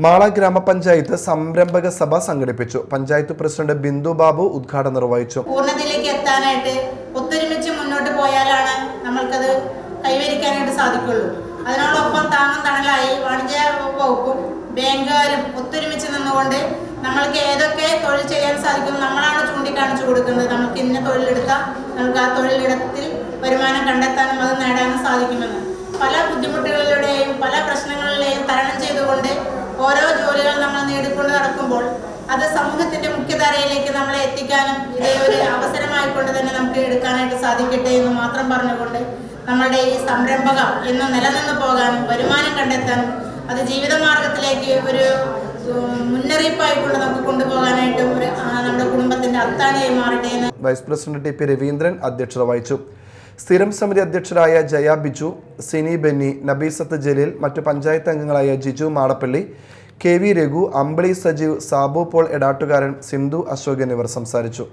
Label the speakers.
Speaker 1: മാള ഗ്രാമപഞ്ചായത്ത് സംരംഭക സഭ സംഘടിപ്പിച്ചു. പഞ്ചായത്ത് പ്രസിഡന്റ് ബിന്ദു ബാബു ഉദ്ഘാടനം നിർവഹിച്ചു.
Speaker 2: പൂർണ്ണതയിലേക്ക് എത്താനായിട്ട് ഒത്തൊരുമിച്ച് മുന്നോട്ട് പോയാലാണ് നമ്മൾക്കത് കൈവരിക്കാനായിട്ട് സാധിക്കുള്ളൂ. അതിനോടൊപ്പം താങ്ങും തണലായി വാണിജ്യ വകുപ്പും ബാങ്കുകാരും ഒത്തൊരുമിച്ച് നിന്നുകൊണ്ട് നമ്മൾക്ക് ഏതൊക്കെ തൊഴിൽ ചെയ്യാൻ സാധിക്കും നമ്മളാണ് ചൂണ്ടിക്കാണിച്ചു കൊടുക്കുന്നത്. നമുക്ക് ഇന്ന തൊഴിലെടുത്താൽ നമുക്ക് ആ തൊഴിലിടത്തിൽ വരുമാനം കണ്ടെത്താനും അത് നേടാനും സാധിക്കുമെന്ന് പല ബുദ്ധിമുട്ടുകളിലൂടെയും പല പ്രശ്നങ്ങളിലെയും തരണം ചെയ്തുകൊണ്ട് ഓരോ ജോലികൾ നമ്മൾ നേടിക്കൊണ്ട് നടക്കുമ്പോൾ അത് സമൂഹത്തിന്റെ മുഖ്യധാരയിലേക്ക് നമ്മളെ എത്തിക്കാനും ഇത് ഒരു അവസരമായിക്കൊണ്ട് തന്നെ നമുക്ക് എടുക്കാനായിട്ട് സാധിക്കട്ടെ എന്ന് മാത്രം പറഞ്ഞുകൊണ്ട് നമ്മളുടെ ഈ സംരംഭകം എന്ന് നിലനിന്ന് പോകാനും വരുമാനം കണ്ടെത്താനും അത് ജീവിതമാർഗത്തിലേക്ക് ഒരു മുന്നറിയിപ്പായിക്കൊണ്ട് നമുക്ക് കൊണ്ടുപോകാനായിട്ടും ഒരു നമ്മുടെ കുടുംബത്തിന്റെ അത്താണിയായി മാറട്ടെ എന്ന്
Speaker 1: vice president T P Raveendran അധ്യക്ഷത വഹിച്ചു. സ്ഥിരം സമിതി അധ്യക്ഷരായ ജയ ബിജു, സിനി ബെന്നി, നബീസത്ത് ജലീൽ, മറ്റു പഞ്ചായത്ത് അംഗങ്ങളായ ജിജു മാടപ്പള്ളി, കെ വി രഘു, അമ്പിളി സജീവ്, സാബു പോൾ എടാട്ടുകാരൻ, സിന്ധു അശോക് എന്നിവർ സംസാരിച്ചു.